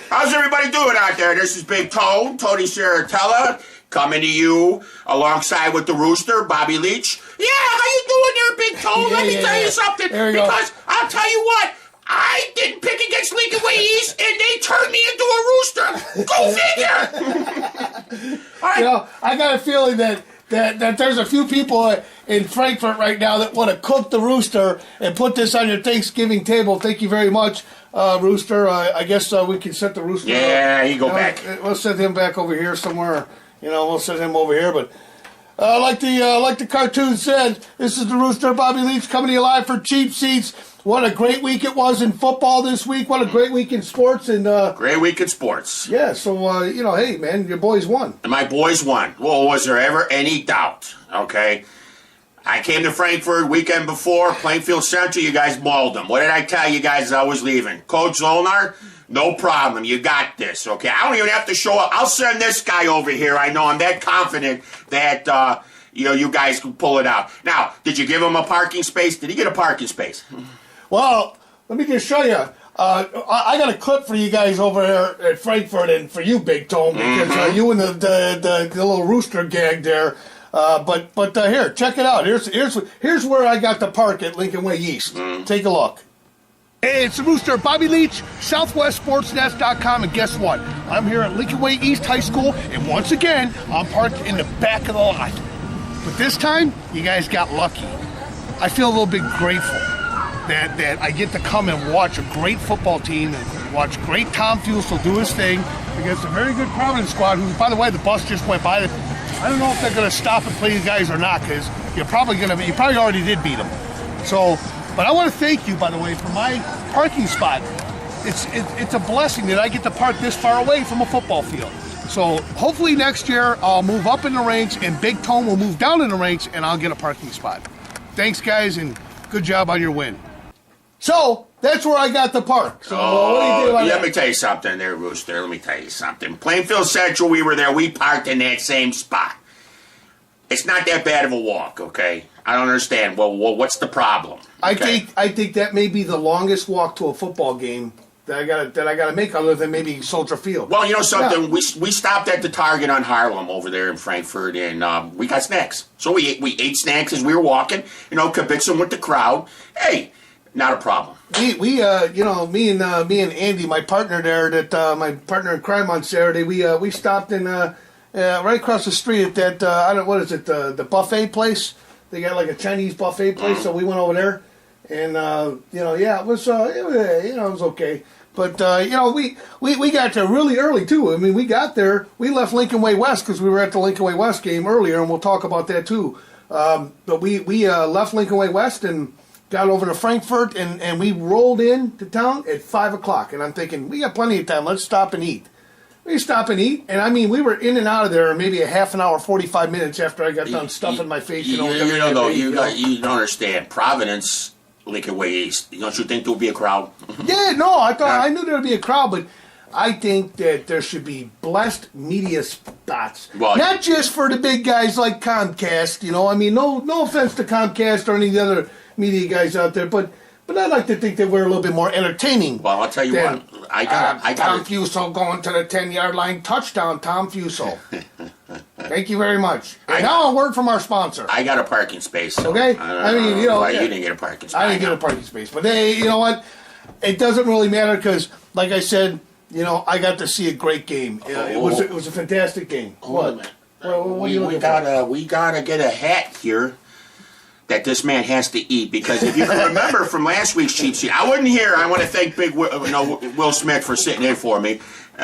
How's everybody doing out there? This is Big Tone, Tony Saratella, coming to you alongside with the Rooster, Bobby Leach. Yeah, how you doing there, Big Tone? Let me tell you something. Because I'll tell you what, I didn't pick against Lincoln Way East, and they turned me into a rooster. Go figure. All right. You know, I got a feeling that there's a few people in Frankfurt right now that want to cook the Rooster and put this on your Thanksgiving table. Thank you very much, Rooster. I guess we can set the Rooster. Yeah, you go back. We'll set him back over here somewhere. You know, we'll set him over here. But like the cartoon said, this is the Rooster, Bobby Leach, coming to you live for Cheap Seats. What a great week it was in football this week. What a great week in sports. And great week in sports. Yeah, so, hey, man, your boys won. And my boys won. Well, was there ever any doubt? Okay. I came to Frankfurt weekend before, Plainfield Central. You guys mauled them. What did I tell you guys as I was leaving? Coach Zolnar, no problem. You got this, okay? I don't even have to show up. I'll send this guy over here. I know I'm that confident that, you guys can pull it out. Now, did you give him a parking space? Did he get a parking space? Well, let me just show you. I got a clip for you guys over here at Frankfurt, and for you, Big Tone, because you and the little Rooster gag there. But here, check it out. Here's where I got the park at Lincoln Way East. Take a look. Hey, it's the Rooster, Bobby Leach, SouthwestSportsNet.com, and guess what? I'm here at Lincoln Way East High School, and once again, I'm parked in the back of the lot. But this time, you guys got lucky. I feel a little bit grateful that I get to come and watch a great football team and watch great Tom Fusel do his thing against a very good Providence squad, who, by the way, the bus just went by. I don't know if they're going to stop and play you guys or not, because you probably already did beat them. So, but I want to thank you, by the way, for my parking spot. It's a blessing that I get to park this far away from a football field. So hopefully next year I'll move up in the ranks, and Big Tone will move down in the ranks, and I'll get a parking spot. Thanks, guys, and good job on your win. So, that's where I got the park. So, what do you do about let that? me tell you something there, Rooster. Let me tell you something. Plainfield Central, we were there. We parked in that same spot. It's not that bad of a walk, okay? I don't understand. Well, what's the problem? Okay? I think that may be the longest walk to a football game that I gotta make, other than maybe Soldier Field. Well, you know something? Yeah. We stopped at the Target on Harlem over there in Frankfurt, and we got snacks. So we ate snacks as we were walking. Kibitzing with the crowd. Hey. Not a problem. Me and Andy, my partner there, my partner in crime on Saturday, we stopped in right across the street at that what is it, the buffet place? They got like a Chinese buffet place, so we went over there, and it was okay. But we got there really early too. I mean, we got there. We left Lincoln Way West because we were at the Lincoln Way West game earlier, and we'll talk about that too. But we left Lincoln Way West and got over to Frankfurt, and we rolled into town at 5 o'clock. And I'm thinking, we got plenty of time. Let's stop and eat. We stop and eat, and I mean, we were in and out of there maybe a half an hour, 45 minutes after I got done stuffing my face. You don't understand. Providence, Lincoln Way East. Don't you think there would be a crowd? Yeah, no, I knew there would be a crowd, but I think that there should be blessed media spots. Well, not just for the big guys like Comcast, I mean, no offense to Comcast or any of the other media guys out there, but I like to think that we're a little bit more entertaining. Well, I'll tell you what. I got Tom Fusel going to the 10-yard line. Touchdown, Tom Fusel. Thank you very much. And now a word from our sponsor. I got a parking space. So okay? You didn't get a parking space. I didn't get a parking space. But hey, you know what? It doesn't really matter because, like I said, I got to see a great game. It was a fantastic game. What we gotta get a hat here that this man has to eat, because if you remember from last week's cheat sheet, I wasn't here. I want to thank Will Smith for sitting in for me.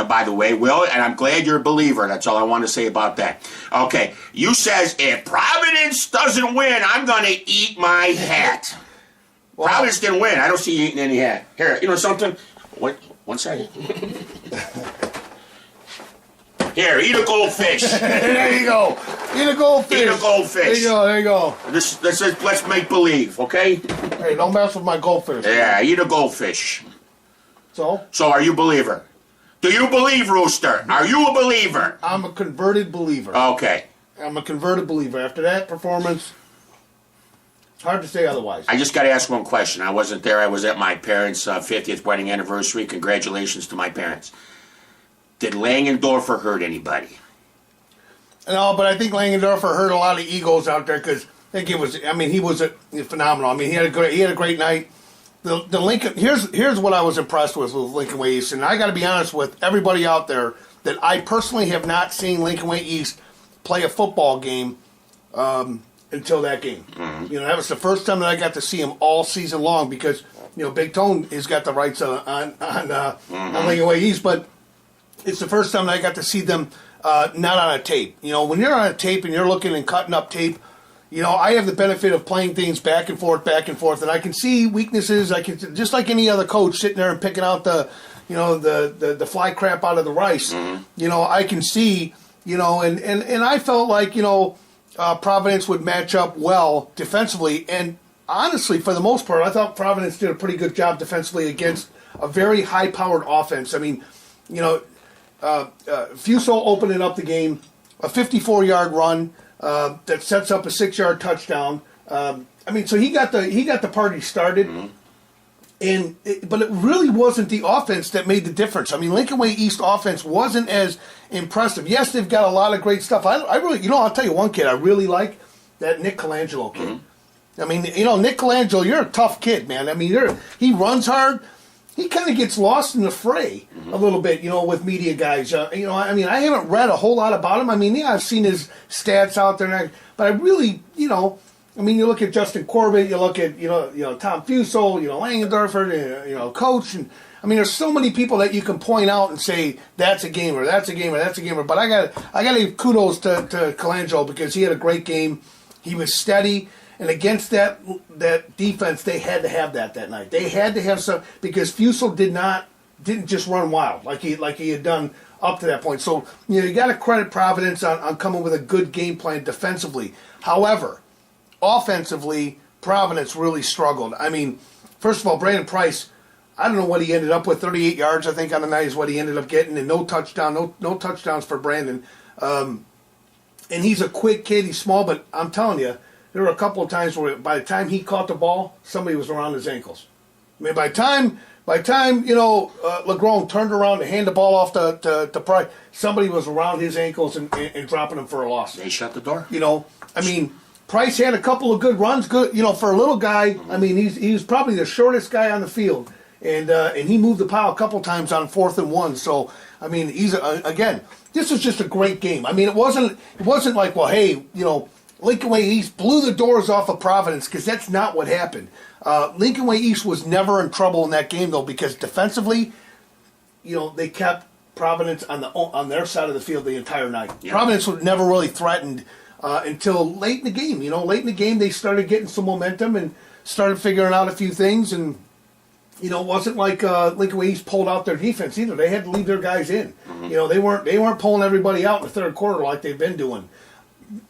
By the way, Will, and I'm glad you're a believer. That's all I want to say about that. Okay, you says if Providence doesn't win, I'm going to eat my hat. Well, Providence didn't win. I don't see you eating any hat. Here, you know something? Wait, 1 second. Here, eat a goldfish. There you go. Eat a goldfish. Eat a goldfish. There you go. Let's make believe, okay? Hey, don't mess with my goldfish. Yeah, eat a goldfish. So are you a believer? Do you believe, Rooster? Are you a believer? I'm a converted believer. Okay. I'm a converted believer. After that performance, Hard to say otherwise. I just got to ask one question. I wasn't there. I was at my parents' 50th wedding anniversary. Congratulations to my parents. Did Langendorfer hurt anybody? No, but I think Langendorfer hurt a lot of egos out there because I think it was. I mean, he was phenomenal. I mean, he had a great night. The Lincoln. Here's what I was impressed with Lincoln Way East, and I got to be honest with everybody out there that I personally have not seen Lincoln Way East play a football game until that game. Mm-hmm. You know, that was the first time that I got to see him all season long because Big Tone has got the rights on Lincoln Way East, but it's the first time that I got to see them not on a tape. When you're on a tape and you're looking and cutting up tape. I have the benefit of playing things back and forth, and I can see weaknesses. I can just like any other coach sitting there and picking out the fly crap out of the rice. Mm-hmm. I can see, and I felt like Providence would match up well defensively, and honestly, for the most part, I thought Providence did a pretty good job defensively against a very high-powered offense. I mean, Fuso opening up the game, a 54-yard run. That sets up a 6-yard touchdown. So he got the party started, mm-hmm. But it really wasn't the offense that made the difference. I mean, Lincoln Way East offense wasn't as impressive. Yes, they've got a lot of great stuff. I really, I'll tell you one kid I really like, that Nick Colangelo kid. Mm-hmm. I mean, Nick Colangelo, you're a tough kid, man. I mean, he runs hard. He kind of gets lost in the fray a little bit, with media guys. I haven't read a whole lot about him. I mean, I've seen his stats out there, but I really, you look at Justin Corbett, you look at, Tom Fuso, Langendorfer, Coach, and there's so many people that you can point out and say that's a gamer, that's a gamer, that's a gamer. But I got to give kudos to Colangelo because he had a great game. He was steady. And against that defense, they had to have that night. They had to have some because Fuso didn't just run wild like he had done up to that point. So you got to credit Providence on coming with a good game plan defensively. However, offensively, Providence really struggled. I mean, first of all, Brandon Price, I don't know what he ended up with. 38 yards, I think, on the night is what he ended up getting, and no touchdowns for Brandon. And he's a quick kid. He's small, but I'm telling you. There were a couple of times where by the time he caught the ball, somebody was around his ankles. I mean, by the time Legron turned around to hand the ball off to Price, somebody was around his ankles and dropping him for a loss. They shut the door. Price had a couple of good runs. Good, for a little guy. Mm-hmm. I mean, he's probably the shortest guy on the field, and he moved the pile a couple times on 4th and 1. So he's again. This was just a great game. I mean, it wasn't like, well, hey, Lincoln Way East blew the doors off of Providence because that's not what happened. Lincoln Way East was never in trouble in that game, though, because defensively, they kept Providence on their side of the field the entire night. Yeah. Providence was never really threatened until late in the game. Late in the game, they started getting some momentum and started figuring out a few things. And, it wasn't like Lincoln Way East pulled out their defense either. They had to leave their guys in. Mm-hmm. They weren't pulling everybody out in the third quarter like they've been doing.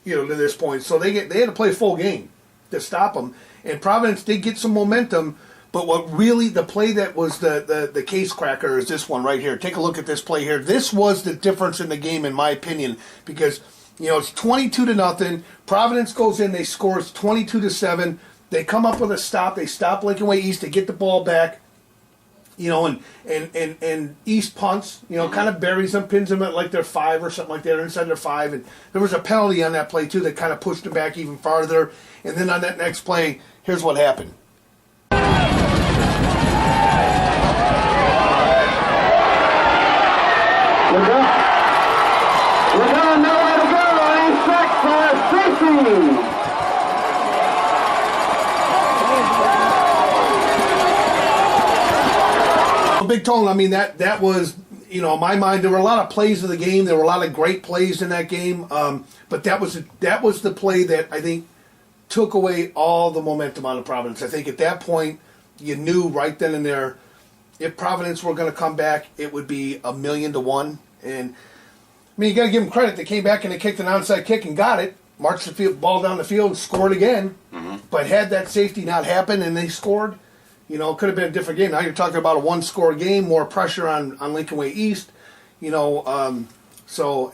To this point, so they had to play a full game to stop them. And Providence did get some momentum, but what really the play that was the case cracker is this one right here. Take a look at this play here. This was the difference in the game, in my opinion, because it's 22-0. Providence goes in, they score 22-7. They come up with a stop. They stop Lincoln Way East to get the ball back. And East punts, kind of buries them, pins them at like their 5 or something like that, or inside their 5. And there was a penalty on that play, too, that kind of pushed them back even farther. And then on that next play, here's what happened. We're going nowhere to go. He's sacked for safety. Big Tone, that was, in my mind, there were a lot of plays of the game. There were a lot of great plays in that game. But that was the play that I think took away all the momentum out of Providence. I think at that point, you knew right then and there, if Providence were going to come back, it would be 1,000,000-1. And, you got to give them credit. They came back and they kicked an onside kick and got it. Marched the ball down the field and scored again. Mm-hmm. But had that safety not happened and they scored, it could have been a different game. Now you're talking about a one-score game, more pressure on Lincoln Way East. So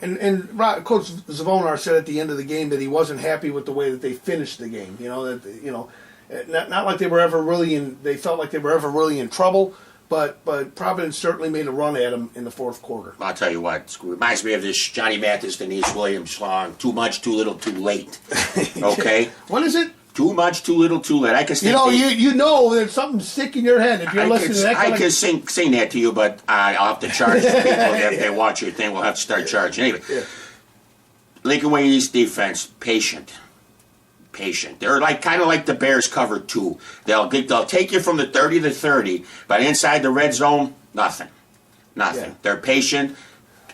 Coach Zvonar said at the end of the game that he wasn't happy with the way that they finished the game. not like they were ever really in. They felt like they were ever really in trouble. But Providence certainly made a run at them in the fourth quarter. I'll tell you what, it reminds me of this Johnny Mathis, Denise Williams song, Too Much, Too Little, Too Late. Okay? What is it? Too much, too little, too late. I can sing. You know there's something sick in your head if you're listening to that. I can sing that to you, but I'll have to charge the people if they watch your thing. We'll have to start charging. Anyway, Lincoln Way East defense, patient. They're kind of like the Bears cover 2. They'll take you from the 30 to 30, but inside the red zone, nothing. Yeah. They're patient.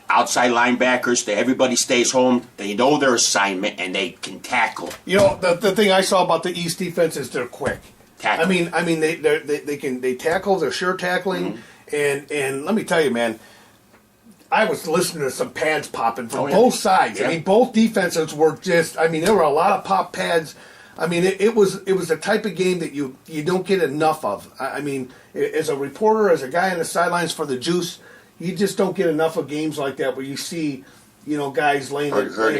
Outside linebackers, everybody stays home. They know their assignment and they can tackle. You know the thing I saw about the East defense is they're quick. Tackle. I mean they tackle. They're sure tackling. And let me tell you, man. I was listening to some pads popping from both sides. Yeah. I mean, both defenses were just. I mean, there were a lot of pop pads. I mean, it was the type of game that you don't get enough of. I mean, as a reporter, as a guy on the sidelines for the Juice, you just don't get enough of games like that where you see, guys laying. Heard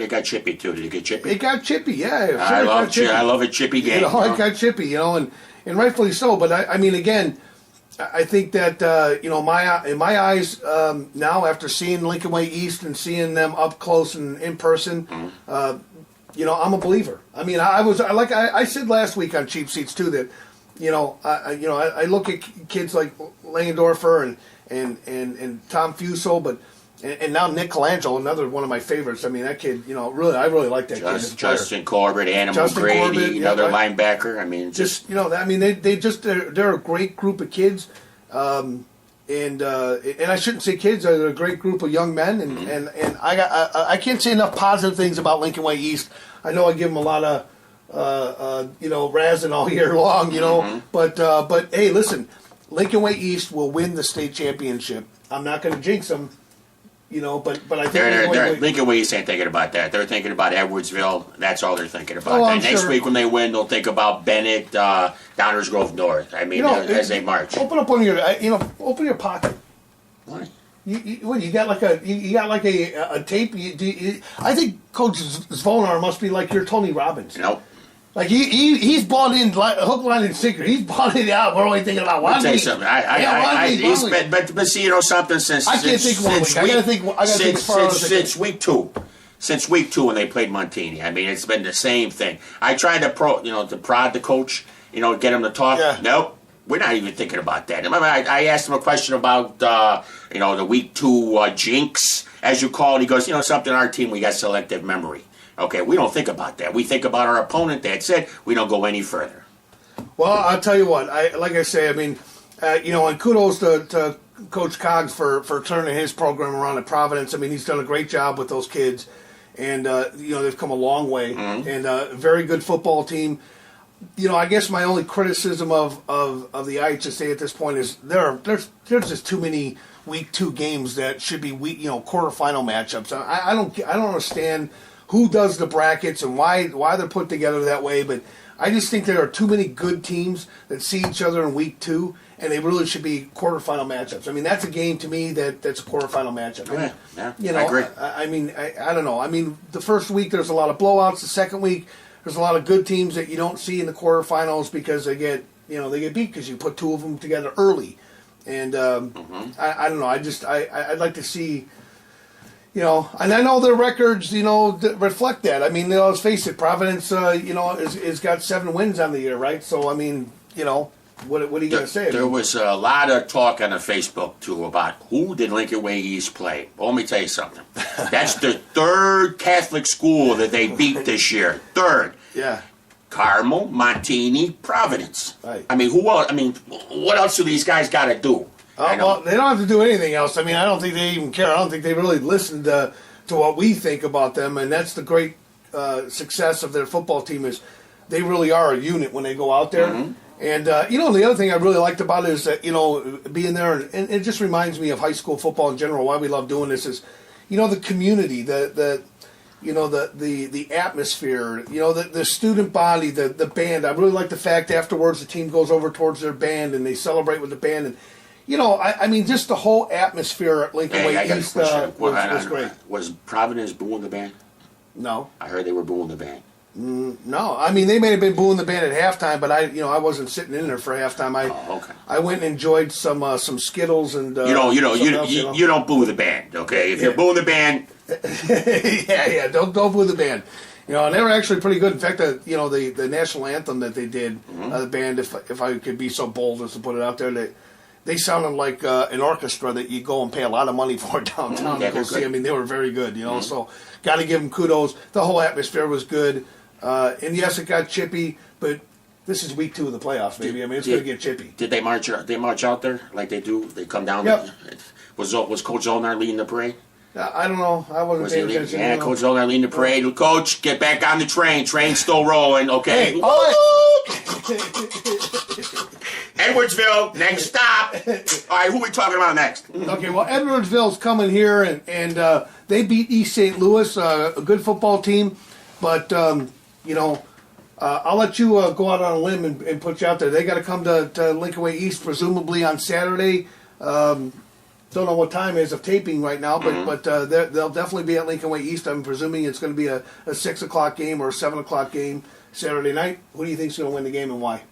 it got chippy too. Did it get chippy? It got chippy, yeah. I love a chippy game. It got chippy, and rightfully so. But I mean, again. I think that in my eyes now, after seeing Lincoln Way East and seeing them up close and in person, I'm a believer. I mean, I said last week on Cheap Seats too that I look at kids like Langendorfer and Tom Fuso, but and now Nick Colangelo, another one of my favorites. I mean, that kid, I really like that kid. Justin Corbett, Animal Grady, another linebacker. I mean, they're a great group of kids, and I shouldn't say kids. They're a great group of young men, and I can't say enough positive things about Lincoln Way East. I know I give them a lot of razzing all year long, but hey, listen, Lincoln Way East will win the state championship. I'm not going to jinx them. But I think Lincoln Way East ain't thinking about that. They're thinking about Edwardsville. That's all they're thinking about. Next week when they win, they'll think about Bennett, Downers Grove North. I mean, as they march. Open up open your pocket. What? You got like a tape. I think Coach Zvonar must be like your Tony Robbins. Nope. Like he's bought in hook, line, and sinker. He's bought it out. We're only thinking about one week. I'll tell you something. But see, something since I can't think 1 week. I gotta think since week 2. Since week 2 when they played Montini. I mean, it's been the same thing. I tried to prod the coach, get him to talk. Yeah. Nope. We're not even thinking about that. Remember, I asked him a question about, the week 2 jinx, as you call it. He goes, something on our team, we got selective memory. Okay, we don't think about that. We think about our opponent. That's it. We don't go any further. Well, I'll tell you what. And kudos to Coach Coggs for turning his program around at Providence. I mean, he's done a great job with those kids, and they've come a long way. Mm-hmm. And a very good football team. I guess my only criticism of the IHSA at this point is there's just too many week 2 games that should be quarterfinal matchups. I don't understand who does the brackets and why they're put together that way, but I just think there are too many good teams that see each other in week 2, and they really should be quarterfinal matchups. I mean, that's a game to me that's a quarterfinal matchup. I agree. I don't know. I mean, the first week there's a lot of blowouts. The second week there's a lot of good teams that you don't see in the quarterfinals because they get beat because you put 2 of them together early, and I don't know. I'd like to see. And I know their records, reflect that. I mean, let's face it, Providence, has got 7 wins on the year, right? So, I mean, what are you going to say? There was a lot of talk on the Facebook, too, about who did Lincoln Way East play. Well, let me tell you something. That's the 3rd Catholic school that they beat this year. 3rd. Yeah. Carmel, Montini, Providence. Right. I mean, who else? I mean, what else do these guys got to do? Well, they don't have to do anything else. I mean, I don't think they even care. I don't think they really listen to what we think about them, and that's the great success of their football team is they really are a unit when they go out there. Mm-hmm. And, the other thing I really liked about it is that, being there, and it just reminds me of high school football in general, why we love doing this is, the community, the atmosphere, the student body, the band. I really like the fact afterwards the team goes over towards their band and they celebrate with the band. And, I mean, just the whole atmosphere at Lincoln Way East was great. Was Providence booing the band? No. I heard they were booing the band. No, I mean they may have been booing the band at halftime, but I wasn't sitting in there for halftime. Okay. I went and enjoyed some Skittles and You don't boo the band, okay? If you're booing the band, yeah, don't boo the band. And they were actually pretty good. In fact, the national anthem that they did, the band, if I could be so bold as to put it out there, they sounded like an orchestra that you go and pay a lot of money for downtown to go see. I mean, they were very good, so got to give them kudos. The whole atmosphere was good. And yes, it got chippy, but this is week 2 of the playoffs, baby. I mean, it's going to get chippy. Did they march? They march out there like they do? They come down. Yep. Was Coach Zolnar leading the parade? I don't know. I wasn't paying attention. Yeah, Coach Zolnar leading the parade. Coach, get back on the train. Train's still rolling. Okay. Hey, Edwardsville, next stop. All right, who are we talking about next? Okay, well, Edwardsville's coming here, and they beat East St. Louis, a good football team. But, I'll let you go out on a limb and put you out there. They got to come to Lincoln Way East, presumably on Saturday. Don't know what time is of taping right now, but they'll definitely be at Lincoln Way East. I'm presuming it's going to be a 6 o'clock game or a 7 o'clock game Saturday night. Who do you think's going to win the game and why?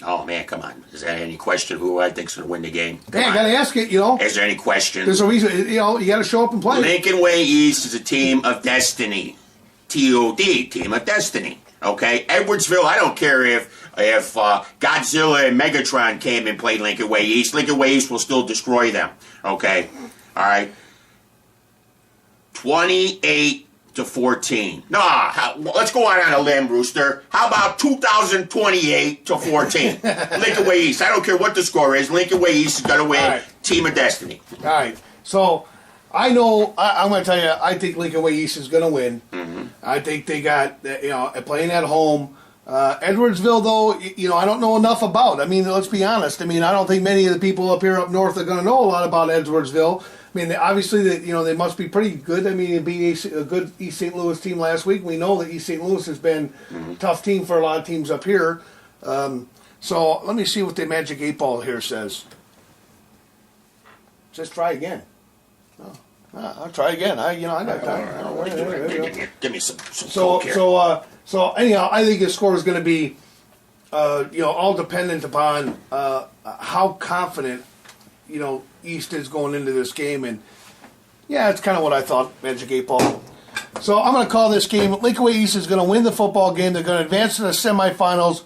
Oh, man, come on. Is there any question who I think's going to win the game? Hey, I got to ask it, Is there any question? There's a reason, you got to show up and play. Lincoln Way East is a team of destiny. T-O-D, team of destiny. Okay? Edwardsville, I don't care if Godzilla and Megatron came and played Lincoln Way East. Lincoln Way East will still destroy them. Okay? All right? 28-14. Nah, let's go out on a limb, Rooster. How about 2028-14? Lincoln Way East. I don't care what the score is. Lincoln Way East is going to win. Right. Team of destiny. All right. So, I know, I'm going to tell you, I think Lincoln Way East is going to win. Mm-hmm. I think they got, playing at home. Edwardsville, though, I don't know enough about. I mean, let's be honest. I mean, I don't think many of the people up here up north are going to know a lot about Edwardsville. I mean, obviously, they must be pretty good. I mean, they beat a good East St. Louis team last week. We know that East St. Louis has been a tough team for a lot of teams up here. So let me see what the Magic 8 Ball here says. Just try again. Oh, I'll try again. I got time. Give me some coke here. So anyhow, I think the score is going to be, all dependent upon how confident, East is going into this game. And, yeah, it's kind of what I thought, Magic 8 Ball. So I'm going to call this game, Lincoln Way East is going to win the football game. They're going to advance to the semifinals,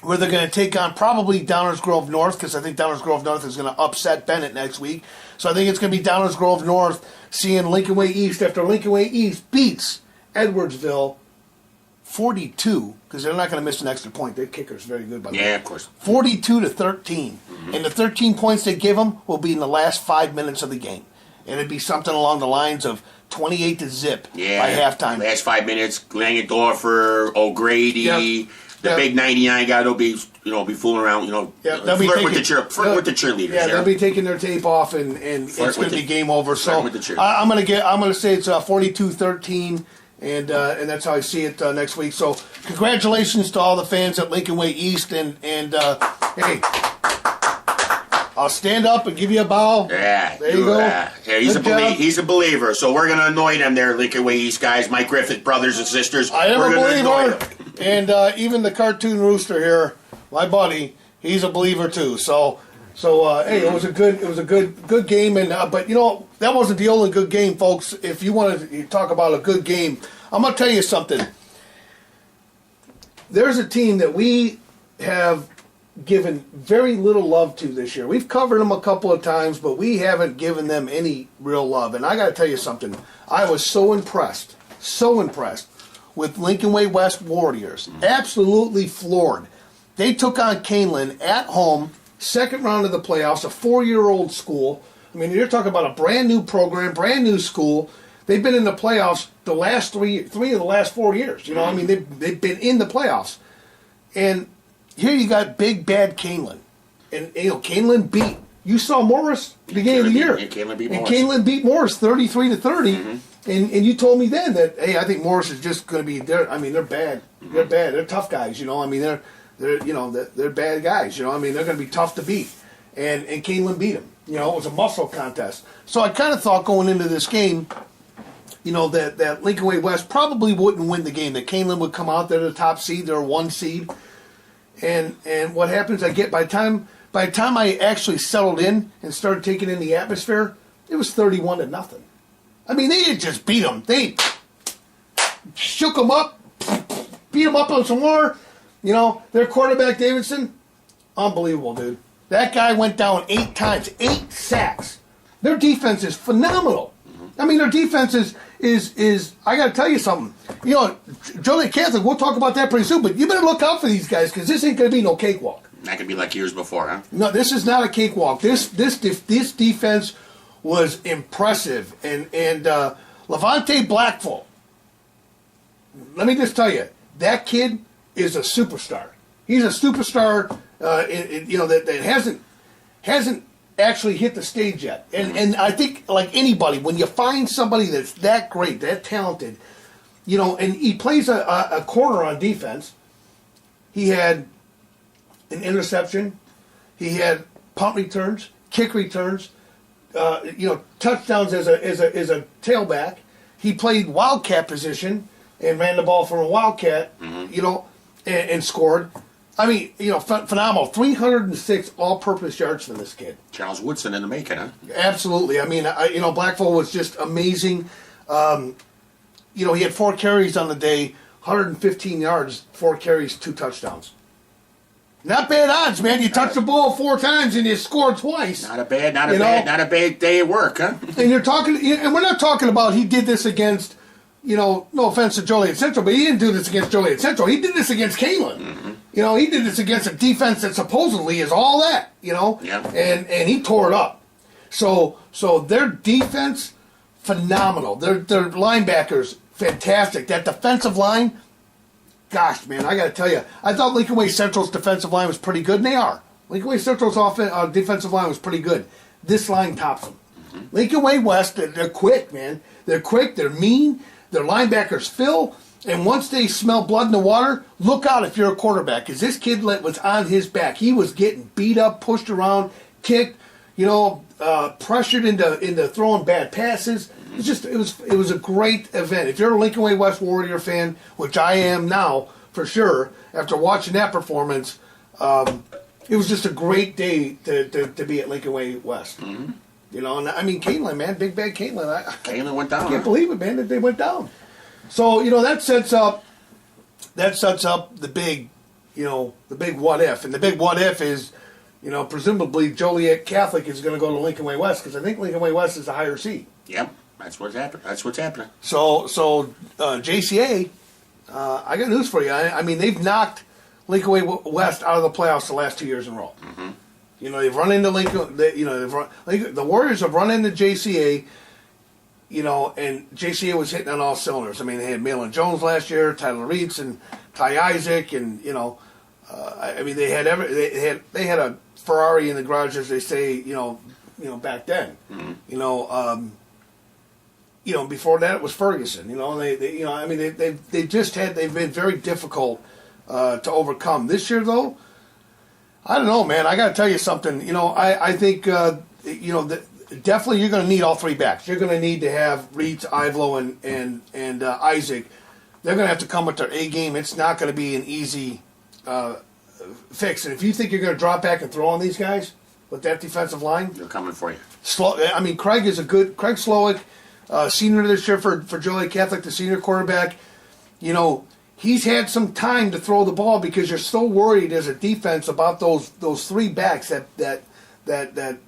where they're going to take on probably Downers Grove North, because I think Downers Grove North is going to upset Bennett next week. So I think it's going to be Downers Grove North seeing Lincoln Way East after Lincoln Way East beats Edwardsville 42, because they're not going to miss an extra point. Their kicker's very good, by the way. Yeah, of course. 42-13. Mm-hmm. And the 13 points they give them will be in the last 5 minutes of the game. And it'd be something along the lines of 28-0 by halftime. Last 5 minutes, Langendorfer, O'Grady, the big 99 guy will be, be fooling around, flirt with the cheerleaders. Yeah, they'll be taking their tape off, and it's going to be game over. So I'm going to say it's 42-13. And that's how I see it next week. So congratulations to all the fans at Lincoln Way East, and hey, I'll stand up and give you a bow. Yeah, there you go. Yeah, he's a believer. So we're gonna annoy them there, Lincoln Way East guys, Mike Griffith brothers and sisters. I am a believer, and even the cartoon rooster here, my buddy, he's a believer too. So hey, it was a good game, and but that wasn't the only good game, folks. If you want to talk about a good game, I'm gonna tell you something. There's a team that we have given very little love to this year. We've covered them a couple of times, but we haven't given them any real love. And I gotta tell you something. I was so impressed with Lincoln Way West Warriors. Absolutely floored. They took on Canelan at home. Second round of the playoffs, a 4-year-old school. I mean, you're talking about a brand new program, brand new school. They've been in the playoffs the last three of the last 4 years. I mean, they've been in the playoffs. And here you got big bad Canelan. And Canelan beat. You saw Morris at the beginning of the year. Canelan beat Morris 33-30. Mm-hmm. And you told me then that, hey, I think Morris is just going to be there. I mean, they're bad. Mm-hmm. They're bad. They're tough guys. I mean, they're bad guys. I mean, they're going to be tough to beat. And Canelan beat them. It was a muscle contest. So I kind of thought going into this game, that Lincoln Way West probably wouldn't win the game. That Canelan would come out there the top seed, they're 1 seed, and what happens? By the time I actually settled in and started taking in the atmosphere, it was 31-0. I mean, they had just beat them. They shook them up, beat them up on some more. Their quarterback Davidson, unbelievable, dude. That guy went down 8 times, 8 sacks. Their defense is phenomenal. I mean, their defense is I got to tell you something. Joliet Catholic, we'll talk about that pretty soon, but you better look out for these guys because this ain't going to be no cakewalk. That could be like years before, huh? No, this is not a cakewalk. This defense was impressive. And Levante Blackful, let me just tell you, that kid is a superstar. He's a superstar, that hasn't actually hit the stage yet. And I think, like anybody, when you find somebody that's that great, that talented, and he plays a corner on defense, he had an interception, he had punt returns, kick returns, touchdowns as a tailback. He played wildcat position and ran the ball from a wildcat, and scored. I mean, phenomenal. 306 all-purpose yards from this kid. Charles Woodson in the making, huh? Absolutely. I mean, Blackful was just amazing. He had 4 carries on the day, 115 yards, 4 carries, 2 touchdowns. Not bad odds, man. You touch the ball 4 times and you score twice. Not a bad day at work, huh? And and we're not talking about he did this against, no offense to Joliet Central, but he didn't do this against Joliet Central. He did this against Canelan. Mm-hmm. He did this against a defense that supposedly is all that, Yep. And he tore it up. So their defense, phenomenal. Their linebackers, fantastic. That defensive line, gosh, man, I got to tell you, I thought Lincoln Way Central's defensive line was pretty good, and they are. Lincoln Way Central's defensive line was pretty good. This line tops them. Mm-hmm. Lincoln Way West, they're quick, man. They're quick, they're mean, their linebackers fill, and once they smell blood in the water, look out if you're a quarterback, because this kid was on his back. He was getting beat up, pushed around, kicked, pressured into throwing bad passes. It was a great event. If you're a Lincoln Way West Warrior fan, which I am now for sure, after watching that performance, it was just a great day to be at Lincoln Way West. Mm-hmm. And I mean, Canelan, man, big bad Canelan. Canelan went down. I can't believe it, man, that they went down. So that sets up the big, the big what if, and the big what if is, presumably Joliet Catholic is going to go to Lincoln Way West because I think Lincoln Way West is the higher seed. Yep, that's what's happening. So JCA, I got news for you. I mean, they've knocked Lincoln Way West out of the playoffs the last 2 years in a row. Mm-hmm. They've run into Lincoln. The Warriors have run into JCA. And JCA was hitting on all cylinders. I mean, they had Malin Jones last year, Tyler Reeds, and Ty Isaac, and I mean, they had a Ferrari in the garage, as they say, back then. Mm-hmm. Before that it was Ferguson. They've been very difficult to overcome. This year, though, I don't know, man. I got to tell you something. I think definitely you're going to need all 3 backs. You're going to need to have Reeds, Ivlo, and Isaac. They're going to have to come with their A game. It's not going to be an easy fix. And if you think you're going to drop back and throw on these guys with that defensive line, they're coming for you. Craig Slowick, senior this year for Joliet Catholic, the senior quarterback. He's had some time to throw the ball because you're so worried as a defense about those 3 backs that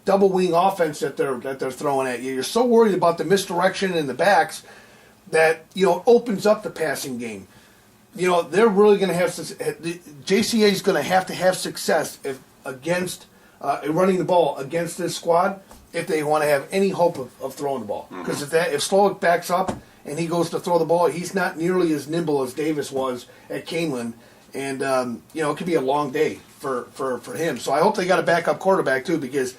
double wing offense that they're throwing at you. You're so worried about the misdirection in the backs that opens up the passing game. They're really going to have JCA is going to have success against running the ball against this squad if they want to have any hope of throwing the ball. Because if Slowick backs up and he goes to throw the ball, he's not nearly as nimble as Davis was at Canelan, and it could be a long day for him. So I hope they got a backup quarterback too, because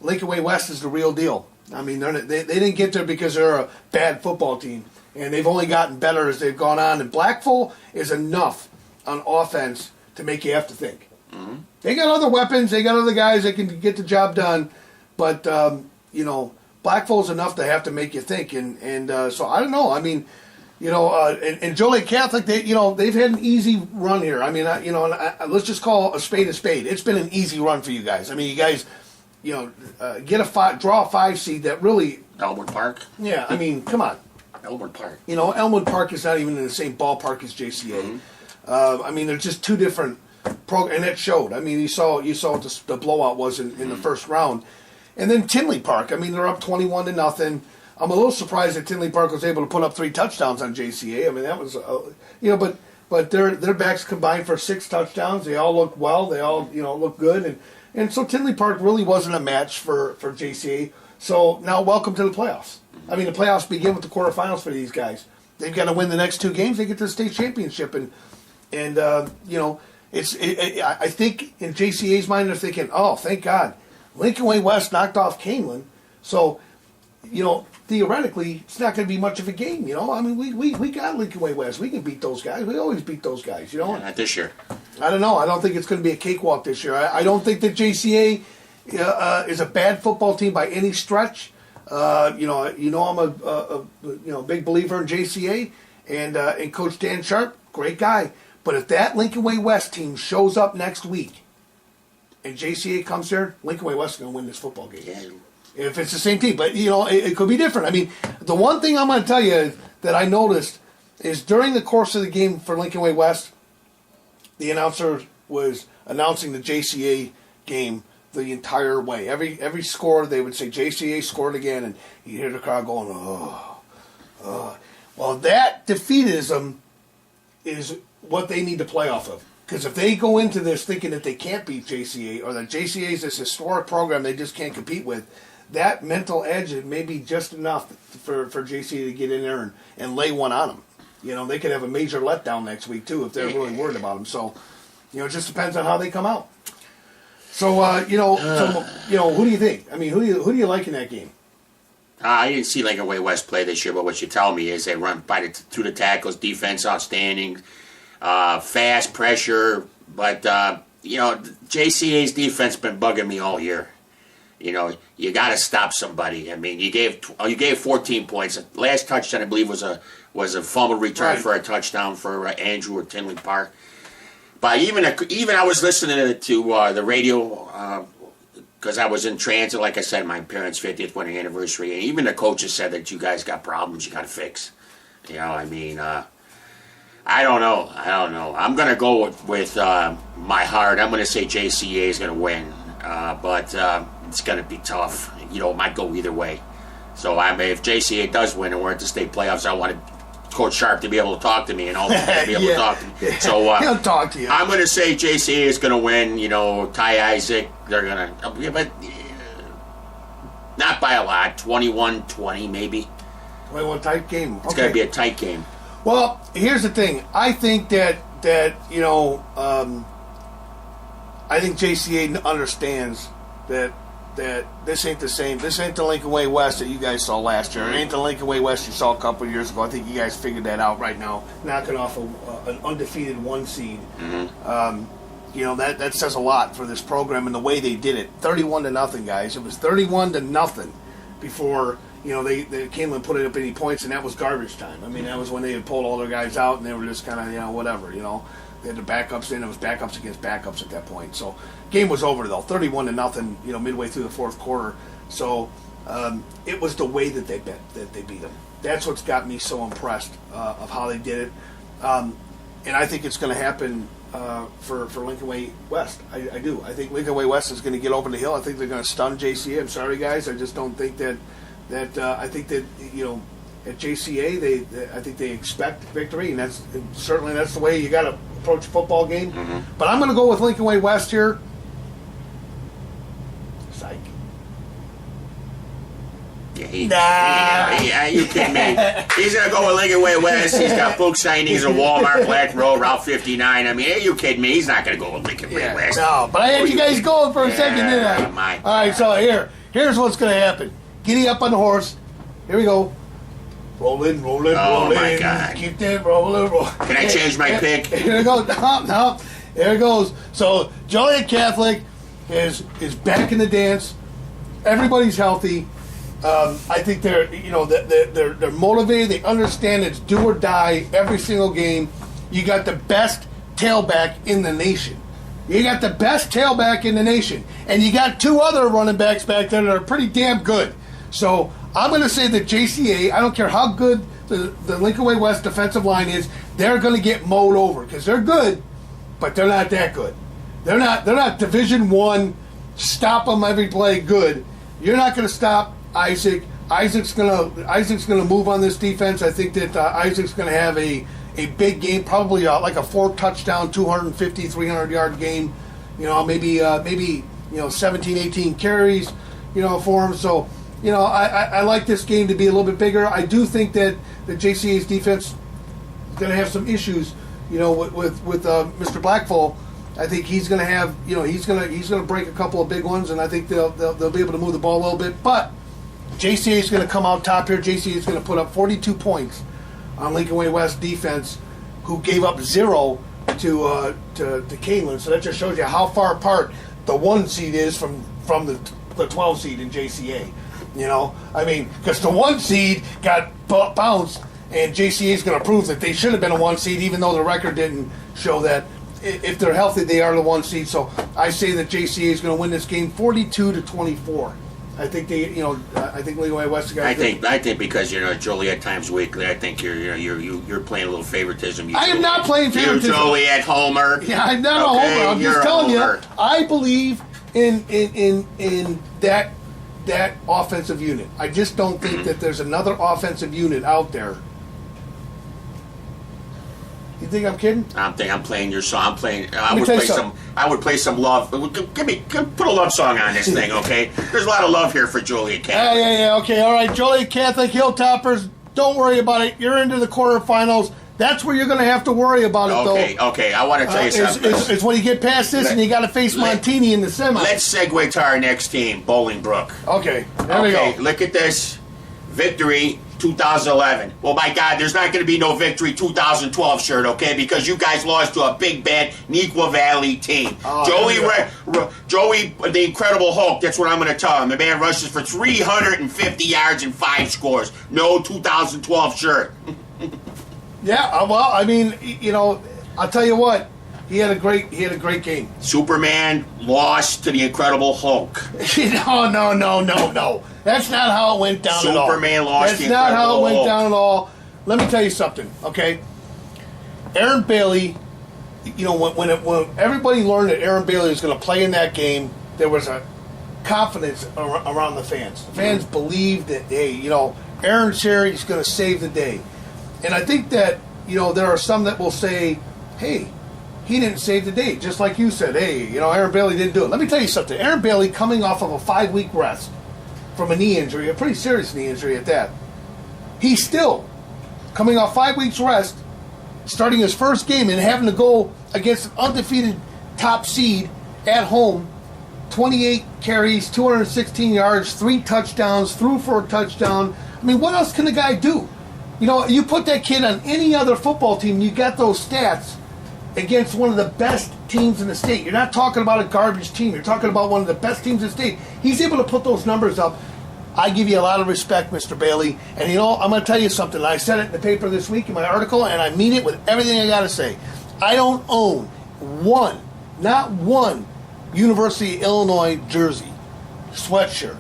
Lincoln Way West is the real deal. I mean, they didn't get there because they're a bad football team, and they've only gotten better as they've gone on. And Blackful is enough on offense to make you have to think. Mm-hmm. They got other weapons. They got other guys that can get the job done. But, Blackfall's enough to have to make you think, and so I don't know. I mean, and Joliet Catholic, they've had an easy run here. I mean, let's just call a spade a spade. It's been an easy run for you guys. I mean, you guys, draw a 5 seed that really. Elmwood Park. Yeah, I mean, come on. Elmwood Park. Elmwood Park is not even in the same ballpark as JCA. Mm-hmm. I mean, they're just two different programs, and it showed. I mean, you saw what the blowout was in the first round. And then Tinley Park, I mean, they're up 21-0. I'm a little surprised that Tinley Park was able to put up 3 touchdowns on JCA. I mean, that was, but their backs combined for 6 touchdowns. They all look well. They all, look good. And so Tinley Park really wasn't a match for JCA. So now welcome to the playoffs. I mean, the playoffs begin with the quarterfinals for these guys. They've got to win the next 2 games. They get to the state championship. And I think in JCA's mind, they're thinking, oh, thank God. Lincoln Way West knocked off Canelan. So, theoretically, it's not going to be much of a game, I mean, we got Lincoln Way West. We can beat those guys. We always beat those guys, Yeah, not this year. I don't know. I don't think it's going to be a cakewalk this year. I don't think that JCA is a bad football team by any stretch. I'm a big believer in JCA, and Coach Dan Sharp, great guy. But if that Lincoln Way West team shows up next week, and JCA comes here, Lincoln Way West is going to win this football game. Yeah. If it's the same team. But, it could be different. I mean, the one thing I'm going to tell you that I noticed is during the course of the game for Lincoln Way West, the announcer was announcing the JCA game the entire way. Every score, they would say JCA scored again, and you hear the crowd going, oh. Well, that defeatism is what they need to play off of. Because if they go into this thinking that they can't beat JCA, or that JCA is this historic program they just can't compete with, that mental edge may be just enough for JCA to get in there and lay one on them. They could have a major letdown next week, too, if they're really worried about them. So, it just depends on how they come out. So, who do you think? I mean, who do you like in that game? I didn't see Lincoln Way West play this year, but what you tell me is they run through the tackles, defense outstanding, fast pressure. But JCA's defense been bugging me all year. You got to stop somebody. I mean, you gave 14 points. The last touchdown, I believe, was a fumble return for a touchdown for Andrew at Tinley Park. But even I was listening to the radio because I was in transit. Like I said, my parents' 50th wedding anniversary, and even the coaches said that you guys got problems you got to fix. I mean, I don't know. I'm gonna go with my heart. I'm gonna say JCA is gonna win, but it's gonna be tough. It might go either way. So if JCA does win and we're at the state playoffs, I want Coach Sharp to be able to talk to me and all that, be able to talk to me. So he'll talk to you. I'm going to say JCA is going to win. Ty Isaac, they're going to, but not by a lot, 21-20 maybe. 21 tight game. It's going to be a tight game. Well, here's the thing. I think that I think JCA understands that this ain't the same. This ain't the Lincoln Way West that you guys saw last year. It ain't the Lincoln Way West you saw a couple of years ago. I think you guys figured that out right now, knocking off an undefeated 1 seed. Mm-hmm. That says a lot for this program and the way they did it. 31-0, guys. It was 31-0 before they came and put it up any points, and that was garbage time. I mean, that was when they had pulled all their guys out and they were just kind of whatever. They had the backups in. It was backups against backups at that point. So game was over though, 31-0. Midway through the fourth quarter. So it was the way that they beat them. That's what's got me so impressed of how they did it. And I think it's going to happen for Lincoln Way West. I do. I think Lincoln Way West is going to get over the hill. I think they're going to stun JCA. I'm sorry, guys. I just don't think that. I think that at JCA I think they expect victory, and that's the way you got to approach a football game. Mm-hmm. But I'm going to go with Lincoln Way West here. Psych. Yeah, you kidding me? He's going to go with Lincoln Way West. He's got book signings at Walmart, Black Road, Route 59. I mean, are you kidding me? He's not going to go with Lincoln Way West. No, but I had you guys going for a second, didn't I? All right, so here's what's going to happen. Giddy up on the horse. Here we go. Roll in. Oh, my God. Keep that rolling. Can I change my pick? Here it goes. No. There it goes. So, Joliet Catholic is back in the dance. Everybody's healthy. I think they're motivated. They understand it's do or die every single game. You got the best tailback in the nation. You got the best tailback in the nation, and you got two other running backs back there that are pretty damn good. So I'm going to say that JCA, I don't care how good the Lincoln Way West defensive line is, they're going to get mowed over because they're good, but they're not that good. They're not Division I, stop them every play good. You're not going to stop Isaac. Isaac's gonna move on this defense. I think that Isaac's going to have a big game, probably like a 4-touchdown, 250, 300-yard game. Maybe 17, 18 carries, for him. So, I like this game to be a little bit bigger. I do think that the JCA's defense is going to have some issues, with Mr. Blackfall. I think he's going to have, he's going to break a couple of big ones, and I think they'll be able to move the ball a little bit. But JCA is going to come out top here. JCA is going to put up 42 points on Lincoln Way West defense, who gave up 0 to Keeneland. So that just shows you how far apart the 1 seed is from the 12 seed in JCA. Because the 1 seed got bounced, and JCA is going to prove that they should have been a 1 seed, even though the record didn't show that. If they're healthy, they are the 1 seed. So I say that JCA is going to win this game 42-24. I think I think Lincoln Way West got. I think because Joliet times weekly. I think you're playing a little favoritism. I am not playing favoritism. You Joliet homer. Yeah, I'm not a homer. I'm just telling you. I believe in that offensive unit. I just don't think that there's another offensive unit out there. You think I'm kidding? I'm playing your song. I would play some love. Put a love song on this thing, okay? There's a lot of love here for Joliet Catholic. Yeah. Okay, all right. Joliet Catholic Hilltoppers. Don't worry about it. You're into the quarterfinals. That's where you're going to have to worry about it, though. Okay. I want to tell you something. It's when you get past this and you got to face Montini in the semi. Let's segue to our next team, Bolingbrook. Okay, there we go. Look at this. Victory 2011. Well, my God, there's not going to be no victory 2012 shirt, okay? Because you guys lost to a big, bad Neuqua Valley team. Joey, the Incredible Hulk, that's what I'm going to tell him. The man rushes for 350 yards and 5 scores. No 2012 shirt. Yeah, well, I'll tell you what. He had a great game. Superman lost to the Incredible Hulk. No. That's not how it went down at all. Superman lost That's the not Incredible how it went Hulk. down at all. Let me tell you something, okay? Aaron Bailey, when everybody learned that Aaron Bailey was going to play in that game, there was a confidence around the fans. The fans believed that, hey, Aaron Sherry's going to save the day. And I think that, there are some that will say, hey, he didn't save the day. Just like you said, hey, Aaron Bailey didn't do it. Let me tell you something. Aaron Bailey, coming off of a 5-week rest from a knee injury, a pretty serious knee injury at that, he's still coming off 5 weeks rest, starting his first game and having to go against an undefeated top seed at home, 28 carries, 216 yards, 3 touchdowns, threw for a touchdown. I mean, what else can the guy do? You put that kid on any other football team, you got those stats against one of the best teams in the state. You're not talking about a garbage team. You're talking about one of the best teams in the state. He's able to put those numbers up. I give you a lot of respect, Mr. Bailey. And I'm going to tell you something. I said it in the paper this week in my article, and I mean it with everything I got to say. I don't own not one University of Illinois jersey, sweatshirt,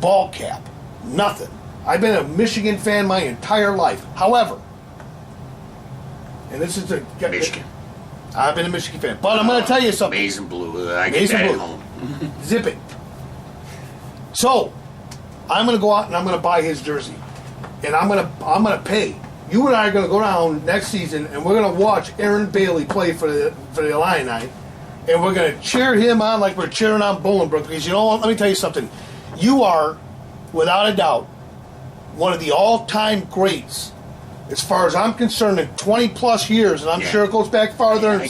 ball cap, nothing. I've been a Michigan fan my entire life. However, and this is Michigan. I've been a Michigan fan. But I'm going to tell you something. Maize and blue. I get that at home. Zip it. So, I'm going to go out and I'm going to buy his jersey. And I'm going to pay. You and I are going to go down next season and we're going to watch Aaron Bailey play for the Illini. And we're going to cheer him on like we're cheering on Bolingbrook. Because you know what? Let me tell you something. You are, without a doubt, one of the all-time greats. As far as I'm concerned, in 20-plus years, and I'm sure it goes back farther. I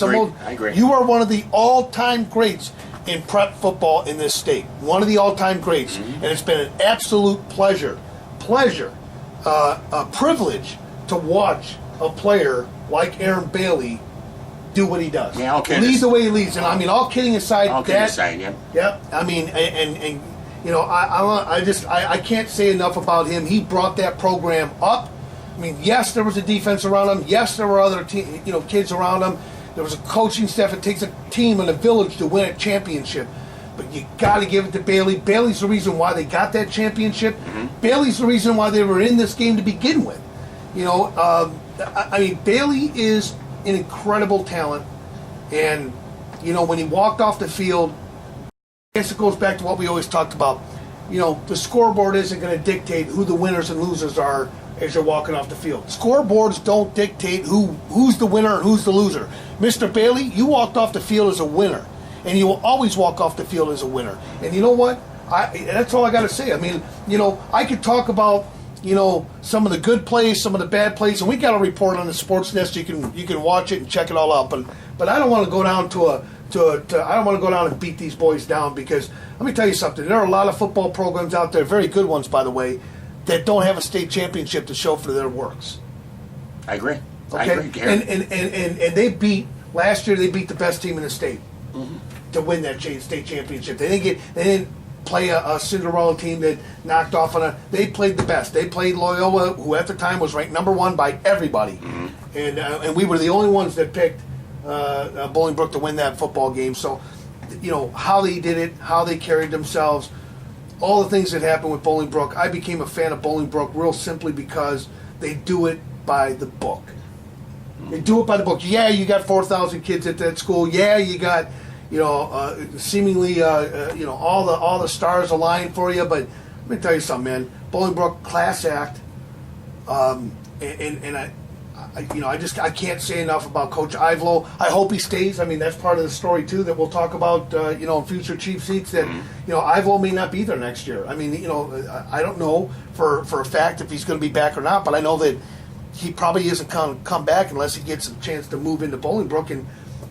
agree. You are one of the all-time greats in prep football in this state. One of the all-time greats. Mm-hmm. And it's been an absolute a privilege to watch a player like Aaron Bailey do what he does. Yeah, okay. Lead the way he leads. And, all kidding aside. All kidding aside, yeah. Yeah, and you know, I can't say enough about him. He brought that program up. I mean, yes, there was a defense around him. Yes, there were other kids around him. There was a coaching staff. It takes a team and a village to win a championship. But you got to give it to Bailey. Bailey's the reason why they got that championship. Mm-hmm. Bailey's the reason why they were in this game to begin with. You know, I mean, Bailey is an incredible talent. And, you know, when he walked off the field, I guess it goes back to what we always talked about. You know, the scoreboard isn't going to dictate who the winners and losers are as you're walking off the field. Scoreboards don't dictate who's the winner and who's the loser. Mr. Bailey, you walked off the field as a winner, and you will always walk off the field as a winner. And you know what? That's all I got to say. I mean, you know, I could talk about, you know, some of the good plays, some of the bad plays, and we got a report on the Sports Nest. You can watch it and check it all out. But I don't want to go down I don't want to go down and beat these boys down, because let me tell you something. There are a lot of football programs out there, very good ones, by the way, that don't have a state championship to show for their works. I agree. Okay? I agree, Gary. And they last year they beat the best team in the state to win that state championship. They didn't play a Cinderella team that knocked off they played the best. They played Loyola, who at the time was ranked number 1 by everybody. Mm-hmm. And we were the only ones that picked Bolingbrook to win that football game. So, you know, how they did it, how they carried themselves, all the things that happened with Bolingbrook. I became a fan of Bolingbrook real simply because they do it by the book. They do it by the book. Yeah, you got 4,000 kids at that school. Yeah, you got, you know, seemingly, you know, all the stars aligned for you. But let me tell you something, man. Bolingbrook, class act. I can't say enough about Coach Ivelo. I hope he stays. I mean, that's part of the story too that we'll talk about, you know, in future Chief Seats. That, you know, Ivelo may not be there next year. I mean, you know, I don't know for a fact if he's going to be back or not, but I know that he probably isn't come back unless he gets a chance to move into Bolingbrook. And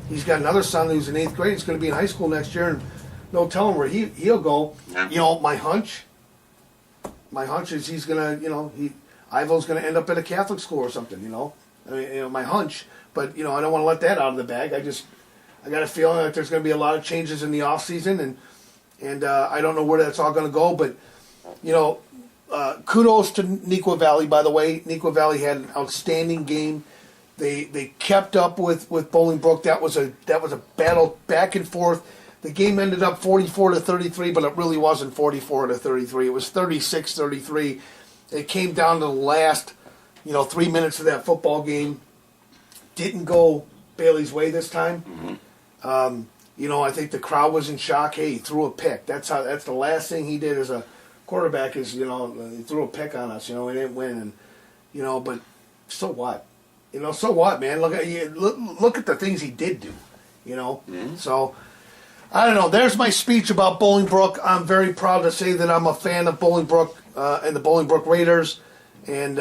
he's got another son who's in 8th grade. He's going to be in high school next year, and no telling where he'll go. Yeah. You know, my hunch is he's going to, you know, Ivo's going to end up at a Catholic school or something. You know, I mean, you know, my hunch. But you know, I don't want to let that out of the bag. I got a feeling that there's going to be a lot of changes in the off season, and I don't know where that's all going to go. But you know, kudos to Neuqua Valley. By the way, Neuqua Valley had an outstanding game. They kept up with Bolingbrook. That was a battle back and forth. The game ended up 44-33, but it really wasn't 44-33. It was 36-33. It came down to the last, you know, 3 minutes of that football game. Didn't go Bailey's way this time. Mm-hmm. You know, I think the crowd was in shock. Hey, he threw a pick. That's the last thing he did as a quarterback is, you know, he threw a pick on us. You know, we didn't win, and you know, but so what? You know, so what, man? Look at the things he did do. You know, So I don't know. There's my speech about Bolingbrook. I'm very proud to say that I'm a fan of Bolingbrook and the Bolingbrook Raiders, and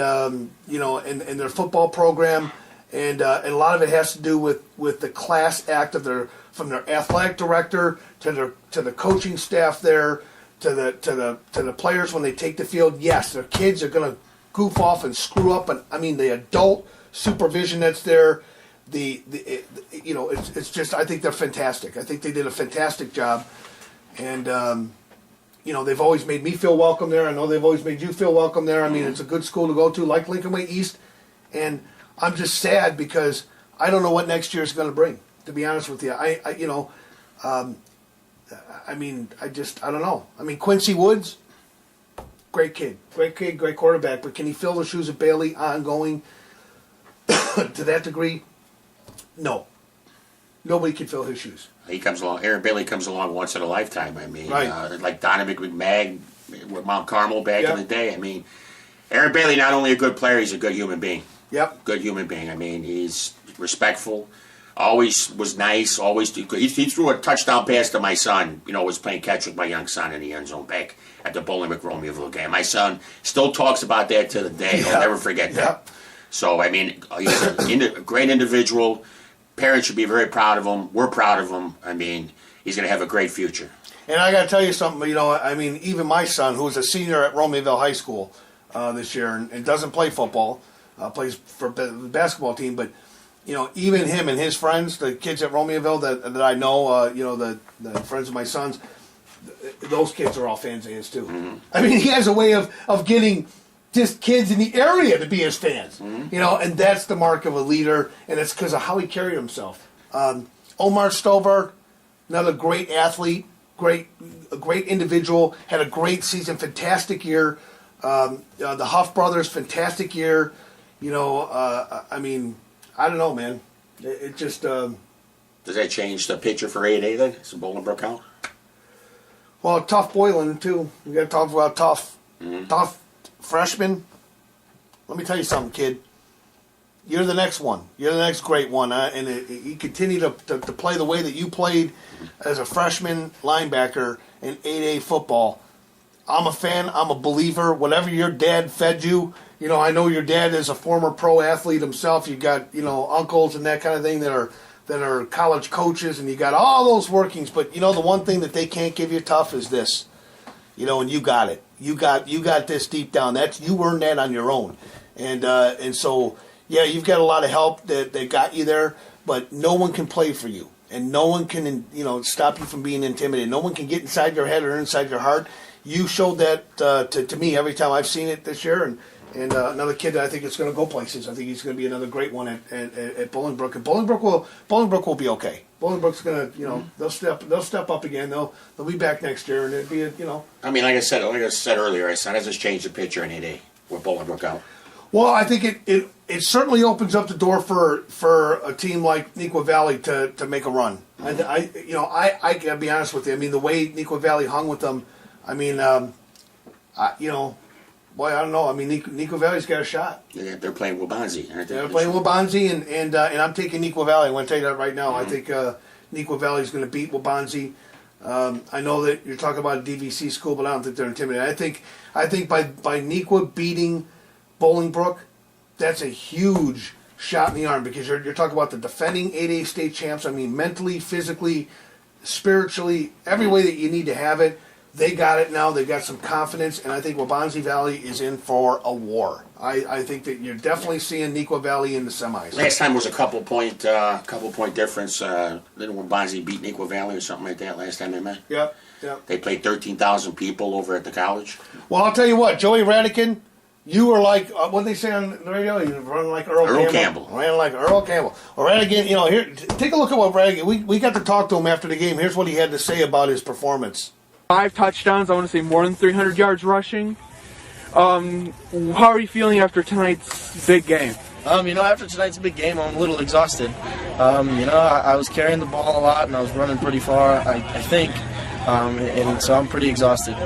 you know, and their football program, and a lot of it has to do with the class act of from their athletic director to the coaching staff there, to the players when they take the field. Yes, their kids are going to goof off and screw up, and I mean the adult supervision that's there. You know, it's just, I think they're fantastic. I think they did a fantastic job, and you know, they've always made me feel welcome there. I know they've always made you feel welcome there. I mean, it's a good school to go to, like Lincoln Way East, and I'm just sad because I don't know what next year is going to bring. To be honest with you, I you know, I mean, I don't know. I mean, Quincy Woods, great kid, great quarterback, but can he fill the shoes of Bailey ongoing to that degree? No. Nobody can fill his shoes. He comes along. Aaron Bailey comes along once in a lifetime. I mean, right. Like Donovan McMahon with Mount Carmel back in the day. I mean, Aaron Bailey, not only a good player, he's a good human being. Yep. Good human being. I mean, he's respectful. Always was nice. Always he threw a touchdown pass to my son. You know, was playing catch with my young son in the end zone back at the Bolingbrook Romeoville game. My son still talks about that to the day. He'll never forget that. So I mean, he's a great individual. Parents should be very proud of him. We're proud of him. I mean, he's going to have a great future. And I got to tell you something. You know, I mean, even my son, who's a senior at Romeoville High School this year, and doesn't play football, plays for the basketball team. But you know, even him and his friends, the kids at Romeoville that I know, you know, the friends of my sons, those kids are all fans of his too. I mean, he has a way of getting just kids in the area to be his fans, and that's the mark of a leader, and it's because of how he carried himself. Omar Stover, another great athlete, a great individual, had a great season, fantastic year. The Huff brothers, fantastic year. I mean, I don't know, man. It just. Does that change the picture for 8A then? Is Bolingbrook out? Well, Tough Boylan too. We got to talk about Tough. Tough freshman. Let me tell you something, kid. You're the next one. You're the next great one. And you continue to play the way that you played as a freshman linebacker in 8A football. I'm a fan. I'm a believer. Whatever your dad fed you, I know your dad is a former pro athlete himself. You got, uncles and that kind of thing that are college coaches, and you got all those workings. But the one thing that they can't give you tough is this, and you got it. You got this deep down. You earned that on your own, and so yeah, you've got a lot of help that got you there. But no one can play for you, and no one can stop you from being intimidated. No one can get inside your head or inside your heart. You showed that to me every time I've seen it this year, and another kid that I think is going to go places. I think he's going to be another great one at Bolingbrook. And Bolingbrook will be okay. Bolingbrook's going to, they'll step up again. They'll be back next year, and it'll be I mean, like I said earlier, how does this change the picture in 8A with Bolingbrook out? Well, I think it certainly opens up the door for a team like Neuqua Valley to make a run. And I gotta be honest with you. I mean, the way Neuqua Valley hung with them, I mean, boy, I don't know. I mean, Neuqua Valley's got a shot. Yeah, they're playing Waubonsie, aren't they? They're playing Waubonsie, and I'm taking Neuqua Valley. I want to tell you that right now. I think Neuqua Valley's going to beat Waubonsie. I know that you're talking about a DVC school, but I don't think they're intimidated. I think by Neuqua beating Bolingbrook, that's a huge shot in the arm, because you're talking about the defending 8A state champs. I mean, mentally, physically, spiritually, every way that you need to have it. They got it now. They got some confidence, and I think Waubonsie Valley is in for a war. I think that you're definitely seeing Neuqua Valley in the semis. Last time was a couple point difference. Didn't Waubonsie beat Neuqua Valley or something like that last time they met? Yep. They played 13,000 people over at the college. Well, I'll tell you what, Joey Radican, you were like, what did they say on the radio? You were running like Earl Campbell. Ran like Earl Campbell. Well, Radican, here, take a look at what Radican, we got to talk to him after the game. Here's what he had to say about his performance. 5 touchdowns, I want to say more than 300 yards rushing. How are you feeling after tonight's big game? After tonight's big game, I'm a little exhausted. I was carrying the ball a lot, and I was running pretty far, I think, and so I'm pretty exhausted.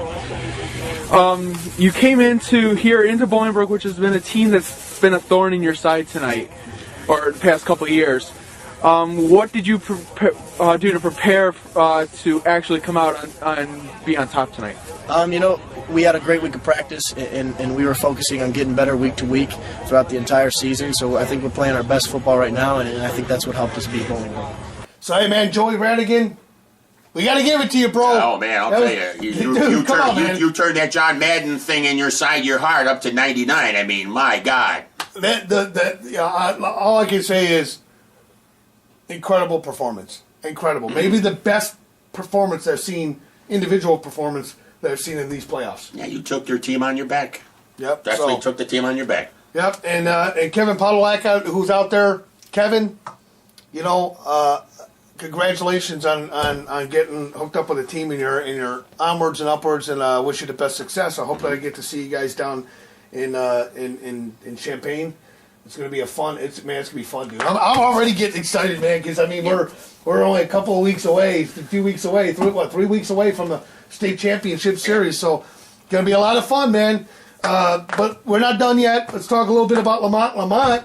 You came into Bolingbrook, which has been a team that's been a thorn in your side tonight, or the past couple of years. What did you do to prepare to actually come out and be on top tonight? We had a great week of practice, and we were focusing on getting better week to week throughout the entire season. So I think we're playing our best football right now, and I think that's what helped us beat Bolingbrook. So, hey, man, Joey Radigan, we got to give it to you, bro. Oh, man, I'll tell you. You turned that John Madden thing in your side of your heart up to 99. I mean, my God. All I can say is incredible performance. Incredible. Maybe the best performance I've seen, individual performance that I've seen in these playoffs. Yeah, you took your team on your back. Yep. Definitely took the team on your back. Yep, and Kevin Podolak, who's out there. Kevin, congratulations on getting hooked up with a team in your onwards and upwards, and wish you the best success. I hope that I get to see you guys down in Champaign. It's gonna be it's gonna be fun, dude. I'm already getting excited, man, because we're only a couple of weeks away, 3 weeks away, 3 weeks away from the state championship series, so it's gonna be a lot of fun, man. But we're not done yet. Let's talk a little bit about Lamont. Lamont,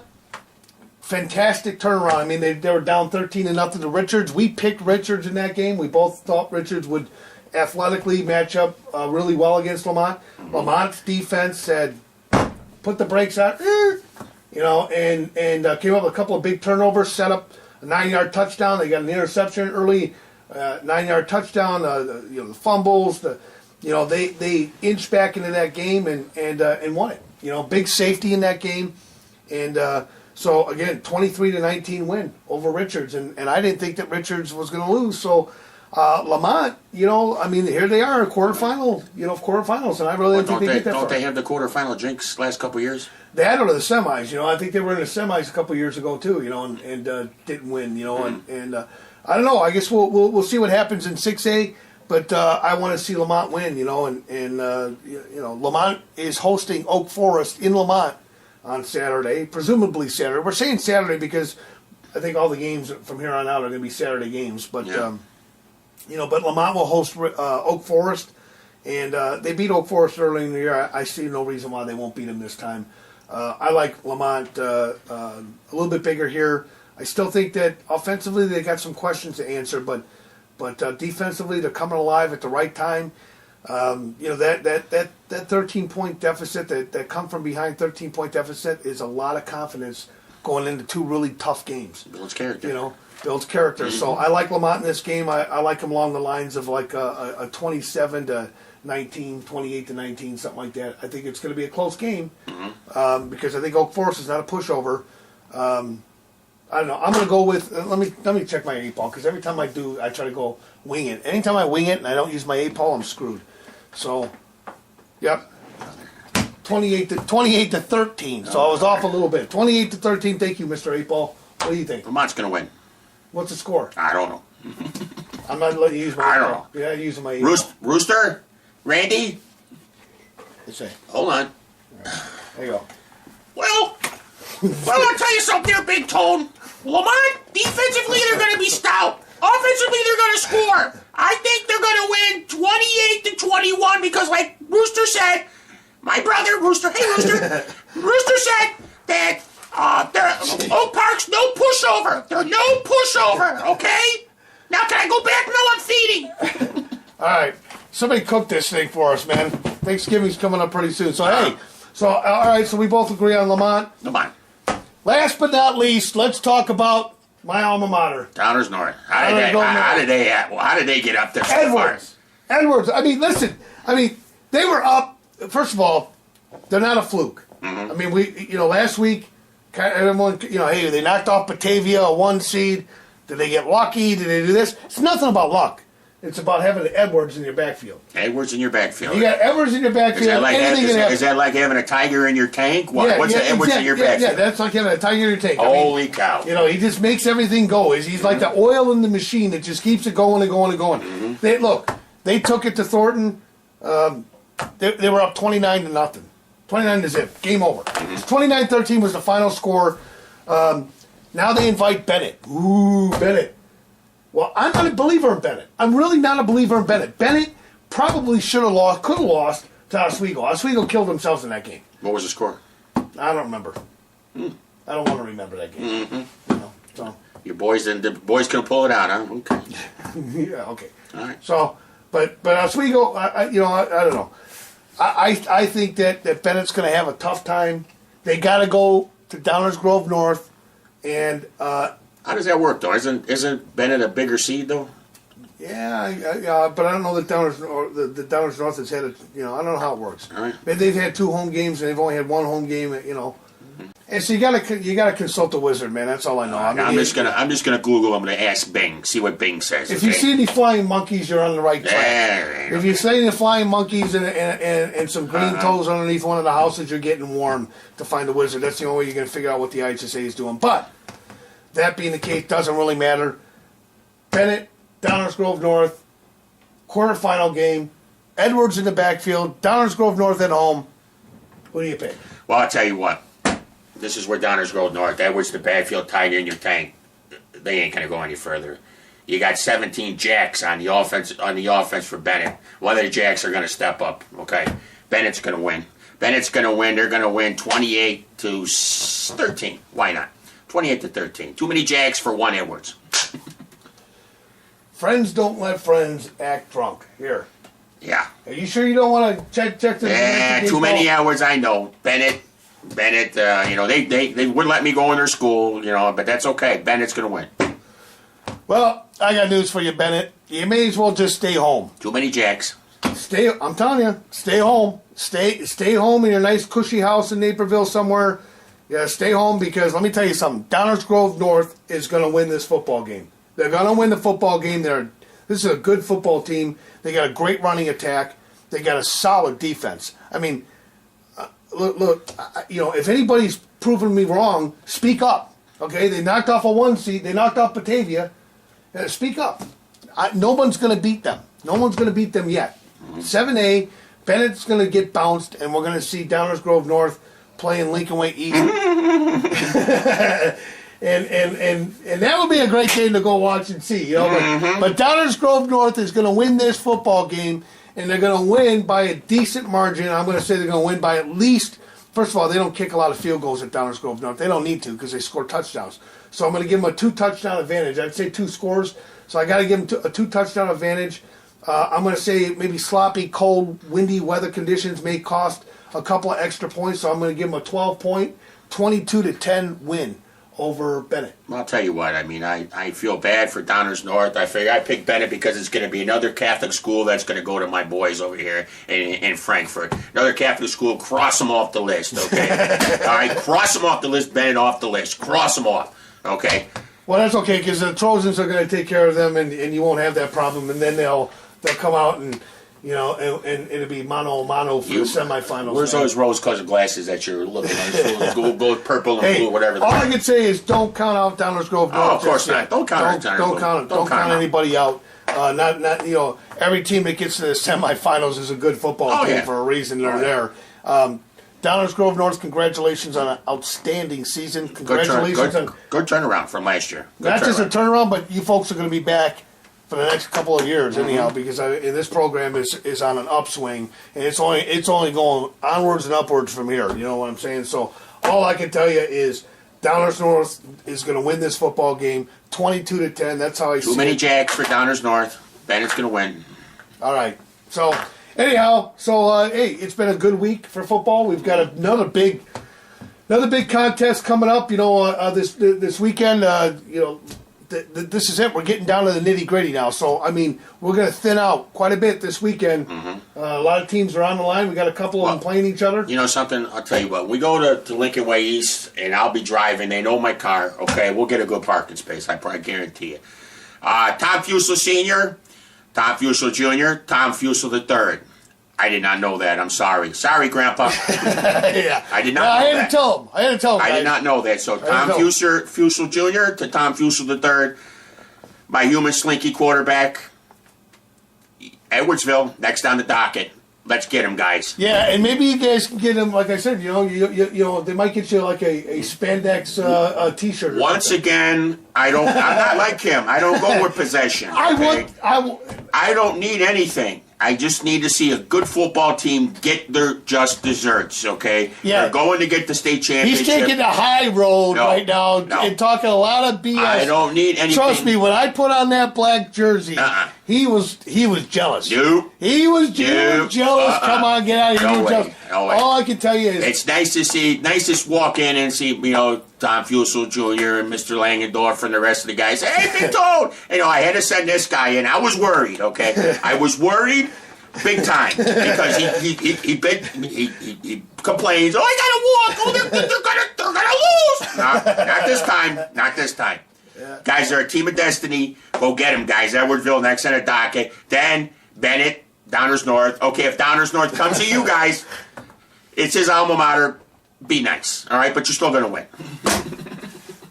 fantastic turnaround. I mean, they were down 13-0 to Richards. We picked Richards in that game. We both thought Richards would athletically match up really well against Lamont. Lamont's defense said, put the brakes on, and came up with a couple of big turnovers, set up a 9-yard touchdown. They got an interception early, 9-yard touchdown. The fumbles, they inched back into that game and won it. Big safety in that game, and so again, 23-19 win over Richards, and I didn't think that Richards was going to lose. So Lamont, I mean, here they are, quarterfinals, and I really didn't think they get that far. Don't they have the quarterfinal jinx last couple years? They had it to the semis, I think they were in the semis a couple years ago too, and didn't win, and I don't know. I guess we'll see what happens in 6A, but I want to see Lamont win, and Lamont is hosting Oak Forest in Lamont on Saturday, presumably Saturday. We're saying Saturday because I think all the games from here on out are going to be Saturday games, but but Lamont will host Oak Forest, and they beat Oak Forest early in the year. I see no reason why they won't beat them this time. I like Lamont a little bit bigger here. I still think that offensively they got some questions to answer, but defensively they're coming alive at the right time. That 13-point deficit that come from behind 13-point deficit is a lot of confidence going into two really tough games. Builds character. Builds character. Mm-hmm. So I like Lamont in this game. I like him along the lines of like a 27-19, 28-19, something like that. I think it's going to be a close game because I think Oak Forest is not a pushover. I don't know. I'm going to go with. Let me check my 8-ball because every time I do, I try to go wing it. Anytime I wing it and I don't use my 8-ball, I'm screwed. So, yep. 28 to 13. So I was off a little bit. 28 to 13. Thank you, Mr. 8-ball. What do you think? Lamont's going to win. What's the score? I don't know. I'm not letting you use my 8-ball. I don't know. Yeah, I'm using my 8-ball. Rooster? Randy? Let's see. Hold on. There you go. Well, I'll tell you something there, Big Tone. Lamont, defensively, they're going to be stout. Offensively, they're going to score. I think they're going to win 28-21 because, like Rooster said, my brother, Rooster, hey, Rooster, Rooster said that Oak Park's no pushover. They're no pushover, okay? Now, can I go back? No, I'm feeding. All right. Somebody cook this thing for us, man. Thanksgiving's coming up pretty soon. So, hey. So, all right. So, we both agree on Lamont. Lamont. Last but not least, let's talk about my alma mater. Downers North. How did they get up there so Edwards. far? Edwards. I mean, listen. They were up. First of all, they're not a fluke. Mm-hmm. I mean, last week, everyone, hey, they knocked off Batavia, a 1 seed. Did they get lucky? Did they do this? It's nothing about luck. It's about having Edwards in your backfield. Edwards in your backfield. You got Edwards in your backfield. Is that like having a tiger in your tank? What's the Edwards in your backfield? Yeah, that's like having a tiger in your tank. Holy cow. He just makes everything go. He's like the oil in the machine that just keeps it going and going and going. Mm-hmm. They took it to Thornton. They were up 29-0. 29-0. Game over. Mm-hmm. 29-13 was the final score. Now they invite Bennett. Ooh, Bennett. Well, I'm not a believer in Bennett. I'm really not a believer in Bennett. Bennett probably could have lost to Oswego. Oswego killed themselves in that game. What was the score? I don't remember. I don't want to remember that game. Mm-hmm. So your boys can pull it out, huh? Okay. Yeah. Okay. All right. So, but Oswego, I don't know. I think that Bennett's going to have a tough time. They got to go to Downers Grove North, and. How does that work, though? Isn't Bennett a bigger seed, though? Yeah, but I don't know that the Downers North has had it. I don't know how it works. All right. Maybe they've had 2 home games and they've only had 1 home game. And so you gotta consult the wizard, man. That's all I know. I'm just gonna Google. I'm gonna ask Bing, see what Bing says. If you see any flying monkeys, you're on the right track. If you see any flying monkeys and some green toes underneath one of the houses, you're getting warm to find the wizard. That's the only way you're gonna figure out what the IHSA is doing. But that being the case, doesn't really matter. Bennett, Downers Grove North, quarterfinal game. Edwards in the backfield. Downers Grove North at home. Who do you pick? Well, I'll tell you what. This is where Downers Grove North. Edwards the backfield, tiger in your tank. They ain't gonna go any further. You got 17 jacks on the offense for Bennett. One of the jacks are gonna step up. Okay, Bennett's gonna win. Bennett's gonna win. They're gonna win 28-13. Why not? 28-13. Too many jacks for one Edwards. Friends don't let friends act drunk. Here. Yeah. Are you sure you don't want to check this? Yeah, too many Edwards, I know. Bennett, they wouldn't let me go in their school, but that's okay. Bennett's going to win. Well, I got news for you, Bennett. You may as well just stay home. Too many jacks. I'm telling you, stay home. Stay home in your nice cushy house in Naperville somewhere. Yeah, stay home because let me tell you something. Downers Grove North is going to win this football game. They're going to win the football game. This is a good football team. They got a great running attack. They got a solid defense. I mean, look, if anybody's proven me wrong, speak up. Okay, they knocked off a 1 seed. They knocked off Batavia. Speak up. No one's going to beat them. No one's going to beat them yet. 7A, Bennett's going to get bounced, and we're going to see Downers Grove North playing Lincoln Way East. and that would be a great game to go watch and see. But Downers Grove North is going to win this football game, and they're going to win by a decent margin. I'm going to say they're going to win by at least. First of all, they don't kick a lot of field goals at Downers Grove North. They don't need to because they score touchdowns. So I'm going to give them a 2-touchdown advantage. I'd say 2 scores. So I got to give them a 2-touchdown advantage. I'm going to say maybe sloppy, cold, windy weather conditions may cost a couple of extra points. So I'm going to give them a 12-point, 22-10 win over Bennett. Well, I'll tell you what. I mean, I feel bad for Downers North. I figure I picked Bennett because it's going to be another Catholic school that's going to go to my boys over here in Frankfurt. Another Catholic school. Cross them off the list, okay? All right, cross them off the list. Bennett off the list. Cross them off, okay? Well, that's okay because the Trojans are going to take care of them, and you won't have that problem. And then they'll come out and it'll be mano a mano for the semifinals. Where's those rose-colored glasses that you're looking at? Go purple and blue, whatever. All I can say is don't count out Downers Grove North. Oh, of course not. Don't count anybody out. Not every team that gets to the semifinals is a good football team for a reason. They're there. Downers Grove North, congratulations on an outstanding season. Congratulations on good turnaround from last year. Not just a turnaround, but you folks are going to be back for the next couple of years, anyhow, because this program is on an upswing, and it's only going onwards and upwards from here. You know what I'm saying? So all I can tell you is Downers North is going to win this football game, 22-10. That's how I see it. Too many jacks for Downers North. Bennett's going to win. All right. So anyhow, hey, it's been a good week for football. We've got another big contest coming up. This weekend. This is it. We're getting down to the nitty-gritty now. So, I mean, we're going to thin out quite a bit this weekend. A lot of teams are on the line. We got a couple of them playing each other. You know something? I'll tell you what. We go to Lincoln Way East, and I'll be driving. They know my car. Okay, we'll get a good parking space. I guarantee you. Tom Fusel Sr., Tom Fusel Jr., Tom Fusel III. I did not know that. I'm sorry. Sorry, Grandpa. Yeah. I did not know that. I had to tell him. I did not know that. So Tom Fusel Jr. to Tom Fusel III, my human slinky quarterback, Edwardsville, next on the docket. Let's get him, guys. Yeah, and maybe you guys can get him, like I said, they might get you like a spandex T-shirt. Once again, I'm not like him. I don't go with possession. Okay? I don't need anything. I just need to see a good football team get their just desserts, okay? Yeah. They're going to get the state championship. He's taking the high road right now and talking a lot of BS. I don't need anything. Trust me, when I put on that black jersey, he was jealous. Nope. He was jealous. Come on, get out of here. No way. All I can tell you is... It's nice to walk in and see, Tom Fusel Jr. and Mr. Langendorf and the rest of the guys. Hey, Big Toad! I had to send this guy in. I was worried, okay? I was worried big time because he complains, I gotta walk. They're gonna lose. No, not this time. Yeah. Guys, they're a team of destiny. Go get them, guys. Edwardsville next on the docket. Then Bennett, Downers North. Okay, if Downers North comes to you guys, it's his alma mater. Be nice, all right? But you're still going to win.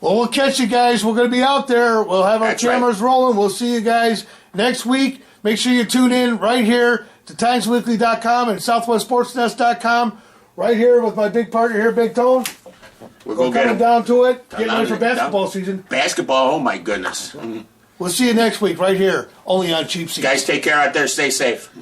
Well, we'll catch you guys. We're going to be out there. We'll have our cameras rolling. We'll see you guys next week. Make sure you tune in right here to TimesWeekly.com and SouthwestSportsNest.com. Right here with my big partner here, Big Tone. We're going to get down to it. Getting ready for basketball season. Basketball, oh my goodness. We'll see you next week right here, only on Cheap Seats. Guys, take care out there. Stay safe.